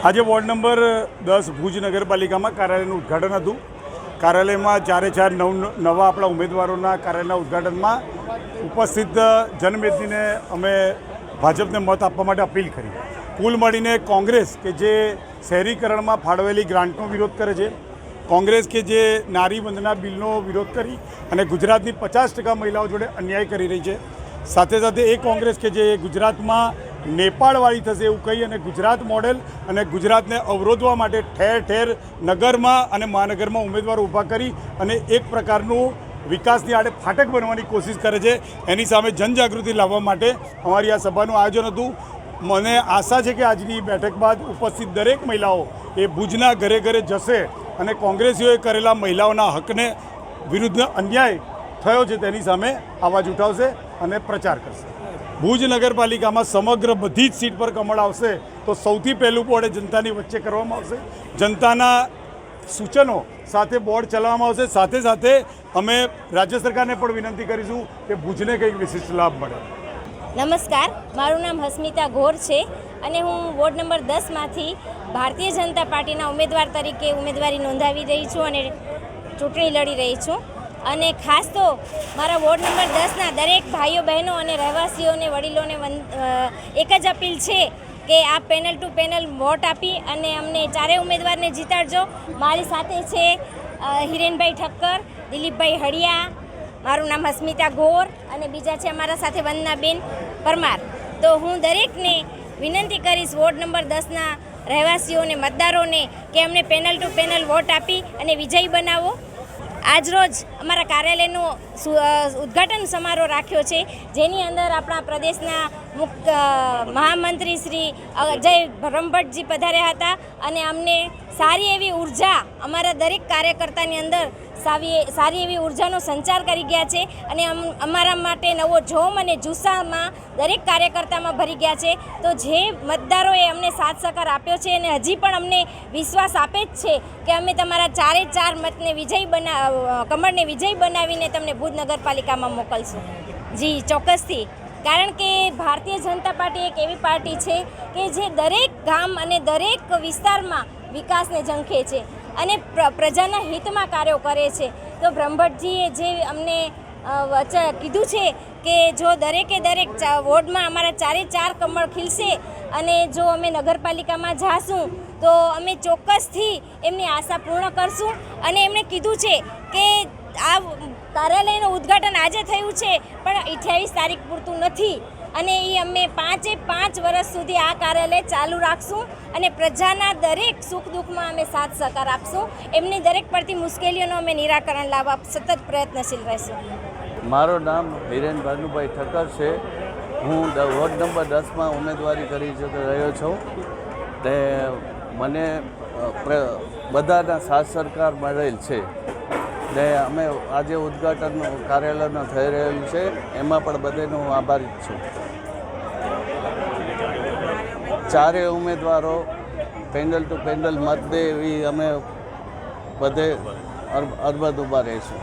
આજે ward number 10 Bhuj નગરપાલિકામાં કાર્યાલયનું ઉદ્ઘાટન હતું। કાર્યાલયમાં ચારે ચાર નવા આપણા ઉમેદવારોના કાર્યાલયના ઉદ્ઘાટનમાં ઉપસ્થિત જનમેદનીને અમે ભાજપને મત આપવા માટે અપીલ કરી। કુલ મળીને કોંગ્રેસ કે જે શહેરીકરણમાં ફાળવેલી ગ્રાન્ટનો વિરોધ કરે છે, કોંગ્રેસ કે જે નારી વંદના બિલનો વિરોધ કરી અને ગુજરાતની 50% મહિલાઓ જોડે અન્યાય કરી રહી છે, સાથે સાથે એ કોંગ્રેસ કે જે ગુજરાતમાં નેપાળવાળી થશે એવું કહી અને ગુજરાત મોડેલ અને ગુજરાતને અવરોધવા માટે ઠેર ઠેર નગરમાં અને મહાનગરમાં ઉમેદવારો ઊભા કરી અને એક પ્રકારનું વિકાસની આડે ફાટક બનવાની કોશિશ કરે છે। એની સામે જનજાગૃતિ લાવવા માટે અમારી આ સભાનું આયોજન હતું। મને આશા છે કે આજની બેઠક બાદ ઉપસ્થિત દરેક મહિલાઓ એ ભુજના ઘરે ઘરે જશે અને કોંગ્રેસીઓએ કરેલા મહિલાઓના હકને વિરુદ્ધ અન્યાય થયો છે તેની સામે અવાજ ઉઠાવશે અને પ્રચાર કરશે। ભુજ નગરપાલિકામાં સમગ્ર બધી જ સીટ પર કમળ આવશે તો સૌથી પહેલું બોર્ડ જનતાની વચ્ચે કરવામાં આવશે। જનતાના સૂચનો સાથે બોર્ડ ચલાવવામાં આવશે। સાથે સાથે અમે રાજ્ય સરકારને પણ વિનંતી કરીશું કે ભુજને કંઈક વિશિષ્ટ લાભ મળે। નમસ્કાર, મારું નામ હસ્મિતા ગોર છે અને હું વોર્ડ નંબર 10માંથી ભારતીય જનતા પાર્ટીના ઉમેદવાર તરીકે ઉમેદવારી નોંધાવી રહી છું અને ચૂંટણી લડી રહી છું। અને ખાસ તો મારા વોર્ડ નંબર 10ના દરેક ભાઈઓ બહેનો અને રહેવાસીઓને વડીલોને એક જ અપીલ છે કે આ પેનલ ટુ પેનલ વોટ આપી અને અમને ચારેય ઉમેદવારને જીતાડજો। મારી સાથે છે હિરેનભાઈ ઠક્કર, દિલીપભાઈ હળિયા, મારું નામ હસ્મિતા ગોર અને બીજા છે અમારા સાથે વંદનાબેન પરમાર। તો હું દરેકને વિનંતી કરીશ વોર્ડ નંબર 10ના રહેવાસીઓને, મતદારોને કે અમને પેનલ ટુ પેનલ વોટ આપી અને વિજયી બનાવો। આજરોજ અમારા કાર્યાલયનું ઉદ્ઘાટન સમારોહ રાખ્યો છે, જેની અંદર આપણા પ્રદેશના મહામંત્રી શ્રી અજય બ્રહ્મભટ્ટજી પધાર્યા હતા અને અમને સારી એવી ઉર્જા અમારા દરેક કાર્યકર્તાની અંદર સારી એવી ઉર્જાનો સંચાર કરી ગયા છે અને અમારા માટે નવો જોમ અને જુસ્સામાં દરેક કાર્યકર્તામાં ભરી ગયા છે। તો જે મતદારોએ અમને સાથ સહકાર આપ્યો છે અને હજી પણ અમને વિશ્વાસ આપે જ છે કે અમે તમારા ચારે ચાર મતને કમળને વિજય બનાવીને તમને ભુજ નગરપાલિકામાં મોકલશું। જી ચોક્કસથી, કારણ કે ભારતીય જનતા પાર્ટી એક એવી પાર્ટી છે કે જે દરેક ગામ અને દરેક વિસ્તારમાં વિકાસને ઝંખે છે અને પ્રજાના હિતમાં કાર્યો કરે છે। તો બ્રહ્મભટ્ટજીએ જે અમને કીધું છે કે જો દરેકે દરેક વોર્ડમાં અમારા ચારે ચાર કમળ ખીલશે અને જો અમે નગરપાલિકામાં જાશું તો અમે ચોક્કસથી એમની આશા પૂર્ણ કરશું। અને એમણે કીધું છે કે આ કાર્યાલયનું ઉદ્ઘાટન આજે થયું છે પણ 28 તારીખ પૂરતું નથી અને એ અમે 5 વર્ષ સુધી આ કાર્યાલય ચાલુ રાખશું અને પ્રજાના દરેક સુખ દુઃખમાં અમે સાથ સહકાર આપશું। એમની દરેક પડતી મુશ્કેલીઓનું અમે નિરાકરણ લાવવા સતત પ્રયત્નશીલ રહીશું। મારું નામ હિરેન ભાનુભાઈ ઠક્કર છે। હું વોર્ડ નંબર 10માં ઉમેદવારી કરી રહ્યો છું। તે મને બધાના સાથ સરકાર મળેલ છે ને અમે આજે ઉદ્ઘાટન કાર્યાલયનું થઈ રહેલું છે, એમાં પણ બધાનો હું આભારી છું। ચારે ઉમેદવારો પેનલ ટુ પેનલ મત દે એવી અમે બધે અરબદ ઊભા રહીશું।